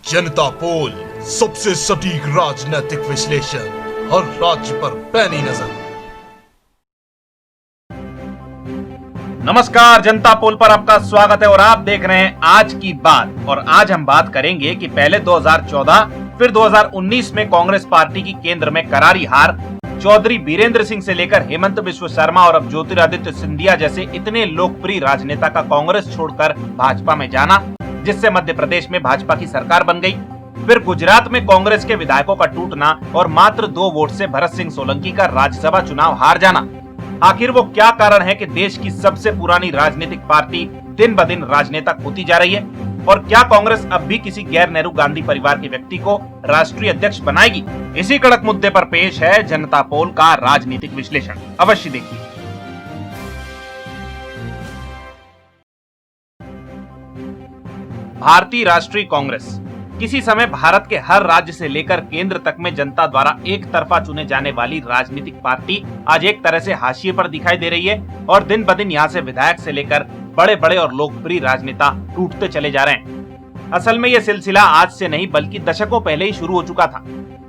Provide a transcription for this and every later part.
जनता पोल, सबसे सटीक राजनीतिक विश्लेषण, हर राज्य पर पैनी नजर। नमस्कार, जनता पोल पर आपका स्वागत है और आप देख रहे हैं आज की बात। और आज हम बात करेंगे कि पहले 2014 फिर 2019 में कांग्रेस पार्टी की केंद्र में करारी हार, चौधरी बीरेंद्र सिंह से लेकर हेमंत बिश्व शर्मा और अब ज्योतिरादित्य सिंधिया जैसे इतने लोकप्रिय राजनेता का कांग्रेस छोड़कर भाजपा में जाना, जिससे मध्य प्रदेश में भाजपा की सरकार बन गई। फिर गुजरात में कांग्रेस के विधायकों का टूटना और मात्र 2 वोट से भरत सिंह सोलंकी का राज्यसभा चुनाव हार जाना। आखिर वो क्या कारण है कि देश की सबसे पुरानी राजनीतिक पार्टी दिन ब दिन राजनेता खोती जा रही है? और क्या कांग्रेस अब भी किसी गैर नेहरू गांधी परिवार के व्यक्ति को राष्ट्रीय अध्यक्ष बनाएगी? इसी कड़क मुद्दे पर पेश है जनता पोल का राजनीतिक विश्लेषण, अवश्य देखिए। भारतीय राष्ट्रीय कांग्रेस किसी समय भारत के हर राज्य से लेकर केंद्र तक में जनता द्वारा एक तरफा चुने जाने वाली राजनीतिक पार्टी आज एक तरह से हाशिए पर दिखाई दे रही है और दिन ब दिन यहाँ से विधायक से लेकर बड़े बड़े और लोकप्रिय राजनेता टूटते चले जा रहे हैं। असल में यह सिलसिला आज से नहीं बल्कि दशकों पहले ही शुरू हो चुका था।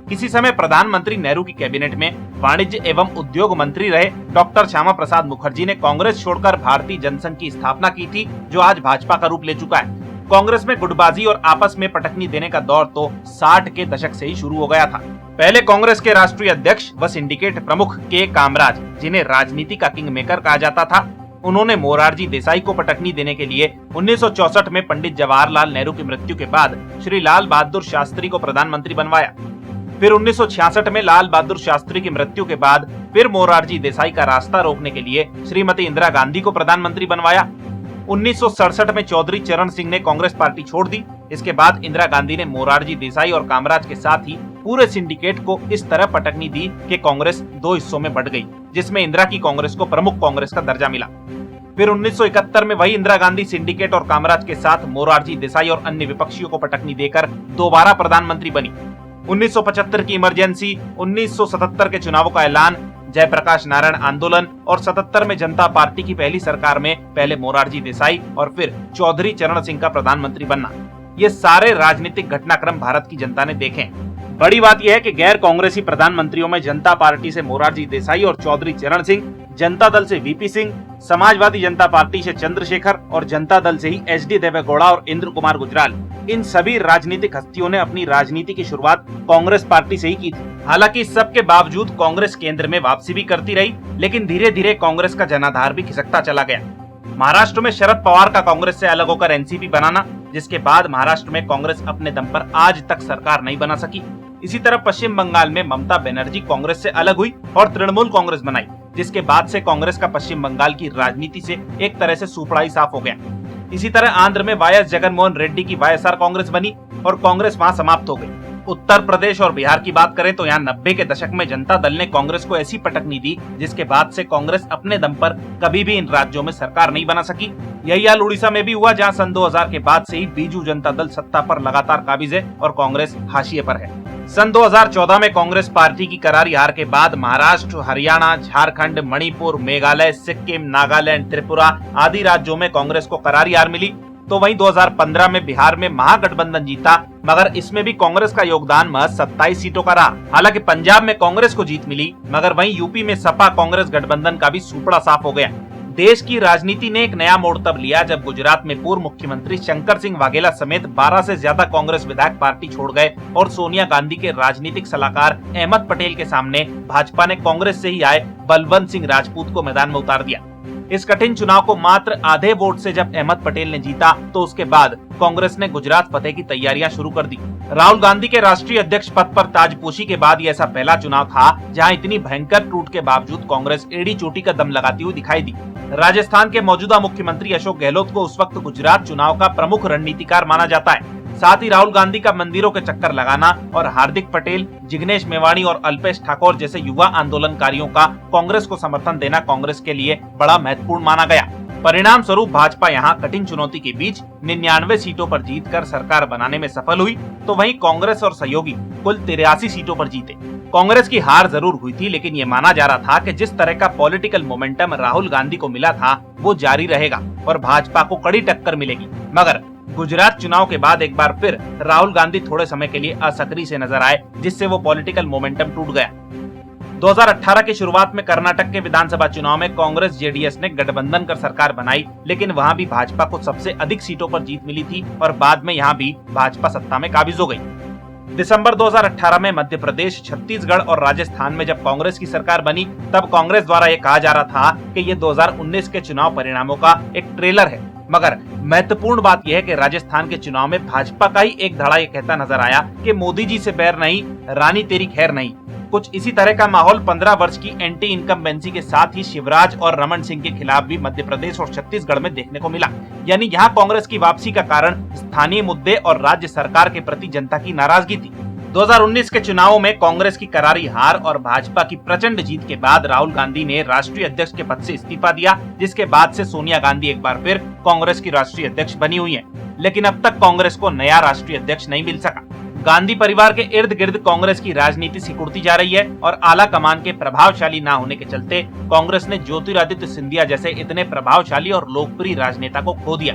किसी समय प्रधानमंत्री नेहरू की कैबिनेट में वाणिज्य एवं उद्योग मंत्री रहे डॉक्टर श्यामा प्रसाद मुखर्जी ने कांग्रेस छोड़कर भारतीय जनसंघ की स्थापना की थी, जो आज भाजपा का रूप ले चुका है। कांग्रेस में गुटबाजी और आपस में पटकनी देने का दौर तो 60 के दशक से ही शुरू हो गया था। पहले कांग्रेस के राष्ट्रीय अध्यक्ष व सिंडिकेट प्रमुख के कामराज, जिन्हें राजनीति का किंग मेकर कहा जाता था, उन्होंने मोरारजी देसाई को पटकनी देने के लिए 1964 में पंडित जवाहरलाल नेहरू की मृत्यु के बाद श्री लाल बहादुर शास्त्री को प्रधानमंत्री बनवाया। फिर 1966 में लाल बहादुर शास्त्री की मृत्यु के बाद फिर मोरारजी देसाई का रास्ता रोकने के लिए श्रीमती इंदिरा गांधी को प्रधानमंत्री बनवाया। 1967 में चौधरी चरण सिंह ने कांग्रेस पार्टी छोड़ दी। इसके बाद इंदिरा गांधी ने मोरारजी देसाई और कामराज के साथ ही पूरे सिंडिकेट को इस तरह पटकनी दी कि कांग्रेस 2 हिस्सों में बंट गई, जिसमें इंदिरा की कांग्रेस को प्रमुख कांग्रेस का दर्जा मिला। फिर 1971 में वही इंदिरा गांधी सिंडिकेट और कामराज के साथ मोरारजी देसाई और अन्य विपक्षियों को पटकनी देकर दोबारा प्रधानमंत्री बनी। 1975 की इमरजेंसी, 1977 के चुनावों का ऐलान, जयप्रकाश नारायण आंदोलन और 77 में जनता पार्टी की पहली सरकार में पहले मोरारजी देसाई और फिर चौधरी चरण सिंह का प्रधानमंत्री बनना, ये सारे राजनीतिक घटनाक्रम भारत की जनता ने देखे। बड़ी बात यह है कि गैर कांग्रेसी प्रधानमंत्रियों में जनता पार्टी से मोरारजी देसाई और चौधरी चरण सिंह, जनता दल से वीपी सिंह, समाजवादी जनता पार्टी से चंद्रशेखर और जनता दल से ही एचडी देवेगौड़ा और इंद्र कुमार गुजराल, इन सभी राजनीतिक हस्तियों ने अपनी राजनीति की शुरुआत कांग्रेस पार्टी से ही की थी। हालांकि इस सब के बावजूद कांग्रेस केंद्र में वापसी भी करती रही, लेकिन धीरे धीरे कांग्रेस का जनाधार भी खिसकता चला गया। महाराष्ट्र में शरद पवार का कांग्रेस से अलग होकर एनसीपी बनाना, जिसके बाद महाराष्ट्र में कांग्रेस अपने दम पर आज तक सरकार नहीं बना सकी। इसी तरह पश्चिम बंगाल में ममता बनर्जी कांग्रेस से अलग हुई और तृणमूल कांग्रेस बनाई, जिसके बाद से कांग्रेस का पश्चिम बंगाल की राजनीति से एक तरह से सुपड़ा ही साफ हो गया। इसी तरह आंध्र में वाईएस जगनमोहन रेड्डी की वाईएसआर कांग्रेस बनी और कांग्रेस वहां समाप्त हो गई। उत्तर प्रदेश और बिहार की बात करें तो यहाँ 90 के दशक में जनता दल ने कांग्रेस को ऐसी पटकनी दी, जिसके बाद से कांग्रेस अपने दम पर कभी भी इन राज्यों में सरकार नहीं बना सकी। यही हाल उड़ीसा में भी हुआ, जहाँ सन 2000 के बाद से ही बीजू जनता दल सत्ता पर लगातार काबिज है और कांग्रेस हाशिए पर है। सन 2014 में कांग्रेस पार्टी की करारी हार के बाद महाराष्ट्र, हरियाणा, झारखंड, मणिपुर, मेघालय, सिक्किम, नागालैंड, त्रिपुरा आदि राज्यों में कांग्रेस को करारी हार मिली। तो वहीं 2015 में बिहार में महागठबंधन जीता, मगर इसमें भी कांग्रेस का योगदान महज 27 सीटों का रहा। हालांकि पंजाब में कांग्रेस को जीत मिली, मगर वहीं यूपी में सपा कांग्रेस गठबंधन का भी सुपड़ा साफ हो गया। देश की राजनीति ने एक नया मोड़ तब लिया जब गुजरात में पूर्व मुख्यमंत्री शंकर सिंह वाघेला समेत 12 से ज्यादा कांग्रेस विधायक पार्टी छोड़ गए और सोनिया गांधी के राजनीतिक सलाहकार अहमद पटेल के सामने भाजपा ने कांग्रेस से ही आए बलवंत सिंह राजपूत को मैदान में उतार दिया। इस कठिन चुनाव को मात्र आधे वोट से जब अहमद पटेल ने जीता, तो उसके बाद कांग्रेस ने गुजरात फतेह की तैयारियां शुरू कर दी। राहुल गांधी के राष्ट्रीय अध्यक्ष पद पर ताजपोशी के बाद ये ऐसा पहला चुनाव था जहां इतनी भयंकर टूट के बावजूद कांग्रेस एड़ी चोटी का दम लगाती हुई दिखाई दी। राजस्थान के मौजूदा मुख्यमंत्री अशोक गहलोत को उस वक्त गुजरात चुनाव का प्रमुख रणनीतिकार माना जाता है। साथ ही राहुल गांधी का मंदिरों के चक्कर लगाना और हार्दिक पटेल, जिग्नेश मेवाणी और अल्पेश ठाकोर जैसे युवा आंदोलनकारियों का कांग्रेस को समर्थन देना कांग्रेस के लिए बड़ा महत्वपूर्ण माना गया। परिणाम स्वरूप भाजपा यहाँ कठिन चुनौती के बीच 99 सीटों पर जीतकर सरकार बनाने में सफल हुई, तो वहीं कांग्रेस और सहयोगी कुल 83 सीटों पर जीते। कांग्रेस की हार जरूर हुई थी, लेकिन ये माना जा रहा था कि जिस तरह का पॉलिटिकल मोमेंटम राहुल गांधी को मिला था वो जारी रहेगा और भाजपा को कड़ी टक्कर मिलेगी। मगर गुजरात चुनाव के बाद एक बार फिर राहुल गांधी थोड़े समय के लिए असक्रिय से नजर आए, जिससे वो पॉलिटिकल मोमेंटम टूट गया। 2018 की शुरुआत में कर्नाटक के विधानसभा चुनाव में कांग्रेस जेडीएस ने गठबंधन कर सरकार बनाई, लेकिन वहां भी भाजपा को सबसे अधिक सीटों पर जीत मिली थी और बाद में यहां भी भाजपा सत्ता में काबिज हो गई। दिसंबर 2018 में मध्य प्रदेश, छत्तीसगढ़ और राजस्थान में जब कांग्रेस की सरकार बनी, तब कांग्रेस द्वारा ये कहा जा रहा था कि ये 2019 के चुनाव परिणामों का एक ट्रेलर है। मगर महत्वपूर्ण बात यह है कि राजस्थान के चुनाव में भाजपा का ही एक धड़ा ये कहता नजर आया कि मोदी जी से बैर नहीं, रानी तेरी खैर नहीं। कुछ इसी तरह का माहौल 15 वर्ष की एंटी इनकम्बेंसी के साथ ही शिवराज और रमन सिंह के खिलाफ भी मध्य प्रदेश और छत्तीसगढ़ में देखने को मिला। यानी यहाँ कांग्रेस की वापसी का कारण स्थानीय मुद्दे और राज्य सरकार के प्रति जनता की नाराजगी थी। 2019 के चुनावों में कांग्रेस की करारी हार और भाजपा की प्रचंड जीत के बाद राहुल गांधी ने राष्ट्रीय अध्यक्ष के पद से इस्तीफा दिया, जिसके बाद से सोनिया गांधी एक बार फिर कांग्रेस की राष्ट्रीय अध्यक्ष बनी हुई है। लेकिन अब तक कांग्रेस को नया राष्ट्रीय अध्यक्ष नहीं मिल सका। गांधी परिवार के इर्द गिर्द कांग्रेस की राजनीति सिकुड़ती जा रही है और आला कमान के प्रभावशाली न होने के चलते कांग्रेस ने ज्योतिरादित्य सिंधिया जैसे इतने प्रभावशाली और लोकप्रिय राजनेता को खो दिया।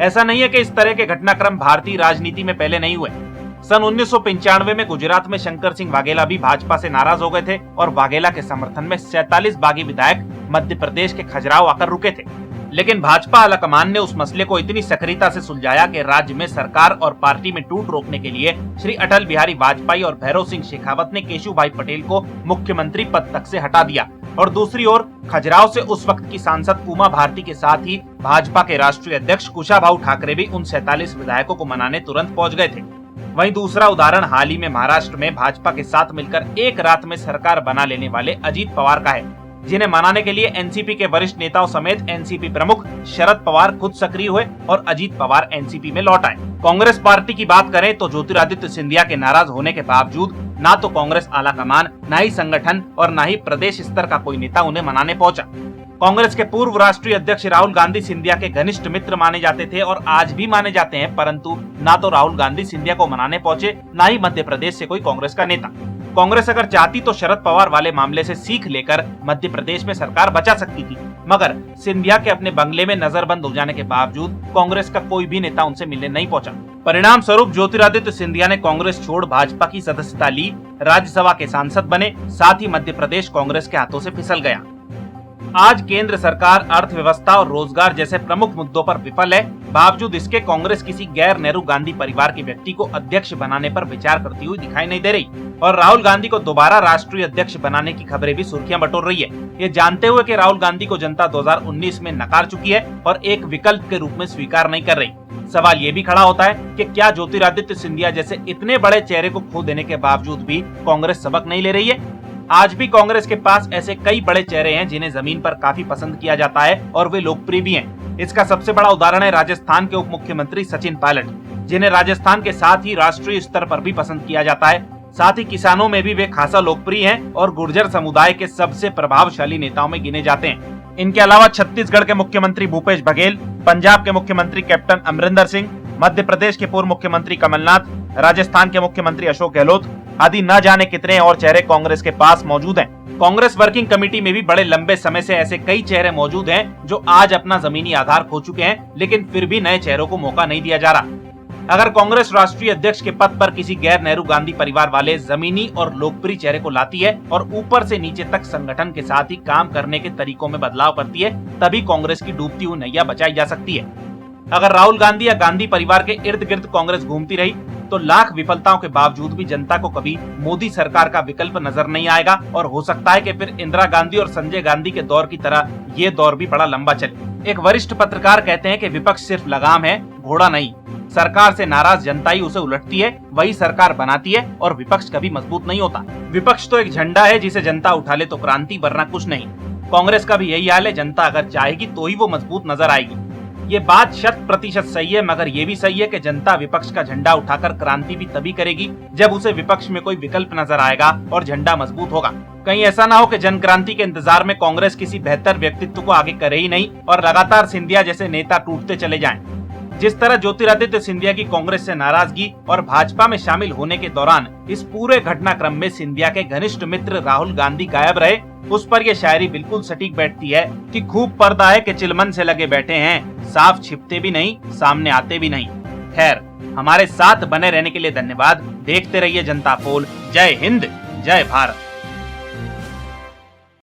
ऐसा नहीं है कि इस तरह के घटनाक्रम भारतीय राजनीति में पहले नहीं हुए। सन 1995 में गुजरात में शंकर सिंह वाघेला भी भाजपा से नाराज हो गए थे और वाघेला के समर्थन में 47 बागी विधायक मध्य प्रदेश के खजुराहो आकर रुके थे। लेकिन भाजपा आलाकमान ने उस मसले को इतनी सक्रियता से सुलझाया कि राज्य में सरकार और पार्टी में टूट रोकने के लिए श्री अटल बिहारी वाजपेयी और भैरव सिंह शेखावत ने केशुभाई पटेल को मुख्यमंत्री पद तक से हटा दिया। और दूसरी ओर खजुराहो से उस वक्त की सांसद उमा भारती के साथ ही भाजपा के राष्ट्रीय अध्यक्ष कुशाभाऊ ठाकरे भी उन 47 विधायकों को मनाने तुरंत पहुंच गए थे। वहीं दूसरा उदाहरण हाल ही में महाराष्ट्र में भाजपा के साथ मिलकर एक रात में सरकार बना लेने वाले अजीत पवार का है, जिन्हें मनाने के लिए एनसीपी के वरिष्ठ नेताओं समेत एनसीपी प्रमुख शरद पवार खुद सक्रिय हुए और अजीत पवार एनसीपी में लौट आए। कांग्रेस पार्टी की बात करें तो ज्योतिरादित्य सिंधिया के नाराज होने के बावजूद ना तो कांग्रेस आलाकमान, ना ही संगठन और ना ही प्रदेश स्तर का कोई नेता उन्हें मनाने पहुंचा। कांग्रेस के पूर्व राष्ट्रीय अध्यक्ष राहुल गांधी सिंधिया के घनिष्ठ मित्र माने जाते थे और आज भी माने जाते हैं, परंतु ना तो राहुल गांधी सिंधिया को मनाने पहुंचे, ना ही मध्य प्रदेश से कोई कांग्रेस का नेता। कांग्रेस अगर चाहती तो शरद पवार वाले मामले से सीख लेकर मध्य प्रदेश में सरकार बचा सकती थी, मगर सिंधिया के अपने बंगले में नजरबंद हो जाने के बावजूद कांग्रेस का कोई भी नेता उनसे मिलने नहीं पहुंचा। परिणाम स्वरूप ज्योतिरादित्य सिंधिया ने कांग्रेस छोड़ भाजपा की सदस्यता ली, राज्यसभा के सांसद बने, साथ ही मध्य प्रदेश कांग्रेस के हाथों से फिसल गया। आज केंद्र सरकार अर्थव्यवस्था और रोजगार जैसे प्रमुख मुद्दों पर विफल है। बावजूद इसके कांग्रेस किसी गैर नेहरू गांधी परिवार के व्यक्ति को अध्यक्ष बनाने पर विचार करती हुई दिखाई नहीं दे रही और राहुल गांधी को दोबारा राष्ट्रीय अध्यक्ष बनाने की खबरें भी सुर्खियां बटोर रही है। ये जानते हुए कि राहुल गांधी को जनता 2019 में नकार चुकी है और एक विकल्प के रूप में स्वीकार नहीं कर रही। सवाल ये भी खड़ा होता है कि क्या ज्योतिरादित्य सिंधिया जैसे इतने बड़े चेहरे को खो देने के बावजूद भी कांग्रेस सबक नहीं ले रही है? आज भी कांग्रेस के पास ऐसे कई बड़े चेहरे हैं जिन्हें जमीन पर काफी पसंद किया जाता है और वे लोकप्रिय भी हैं। इसका सबसे बड़ा उदाहरण है राजस्थान के उप मुख्यमंत्री सचिन पायलट, जिन्हें राजस्थान के साथ ही राष्ट्रीय स्तर पर भी पसंद किया जाता है। साथ ही किसानों में भी वे खासा लोकप्रिय हैं और गुर्जर समुदाय के सबसे प्रभावशाली नेताओं में गिने जाते हैं। इनके अलावा छत्तीसगढ़ के मुख्यमंत्री भूपेश बघेल, पंजाब के मुख्यमंत्री कैप्टन अमरिंदर सिंह, मध्य प्रदेश के पूर्व मुख्यमंत्री कमलनाथ, राजस्थान के मुख्यमंत्री अशोक गहलोत आदि न जाने कितने और चेहरे कांग्रेस के पास मौजूद हैं। कांग्रेस वर्किंग कमेटी में भी बड़े लंबे समय से ऐसे कई चेहरे मौजूद हैं जो आज अपना जमीनी आधार खो चुके हैं, लेकिन फिर भी नए चेहरों को मौका नहीं दिया जा रहा। अगर कांग्रेस राष्ट्रीय अध्यक्ष के पद पर किसी गैर नेहरू गांधी परिवार वाले जमीनी और लोकप्रिय चेहरे को लाती है और ऊपर से नीचे तक संगठन के साथ ही काम करने के तरीकों में बदलाव करती है, तभी कांग्रेस की डूबती हुई नैया बचाई जा सकती है। अगर राहुल गांधी या गांधी परिवार के इर्द गिर्द कांग्रेस घूमती रही तो लाख विफलताओं के बावजूद भी जनता को कभी मोदी सरकार का विकल्प नजर नहीं आएगा और हो सकता है कि फिर इंदिरा गांधी और संजय गांधी के दौर की तरह ये दौर भी बड़ा लंबा चले। एक वरिष्ठ पत्रकार कहते हैं कि विपक्ष सिर्फ लगाम है, घोड़ा नहीं। सरकार से नाराज जनता ही उसे उलटती है, वही सरकार बनाती है और विपक्ष कभी मजबूत नहीं होता। विपक्ष तो एक झंडा है जिसे जनता उठा ले तो क्रांति, वरना कुछ नहीं। कांग्रेस का भी यही हाल है, जनता अगर चाहेगी तो ही वो मजबूत नजर आएगी। ये बात 100% सही है, मगर ये भी सही है कि जनता विपक्ष का झंडा उठाकर क्रांति भी तभी करेगी जब उसे विपक्ष में कोई विकल्प नजर आएगा और झंडा मजबूत होगा। कहीं ऐसा ना हो कि जन क्रांति के इंतजार में कांग्रेस किसी बेहतर व्यक्तित्व को आगे करे ही नहीं और लगातार सिंधिया जैसे नेता टूटते चले जाएं। जिस तरह ज्योतिरादित्य सिंधिया की कांग्रेस से नाराजगी और भाजपा में शामिल होने के दौरान इस पूरे घटनाक्रम में सिंधिया के घनिष्ठ मित्र राहुल गांधी गायब रहे, उस पर यह शायरी बिल्कुल सटीक बैठती है कि खूब पर्दा है कि चिलमन से लगे बैठे हैं, साफ छिपते भी नहीं, सामने आते भी नहीं। खैर, हमारे साथ बने रहने के लिए धन्यवाद। देखते रहिए जनता पोल। जय हिंद, जय भारत।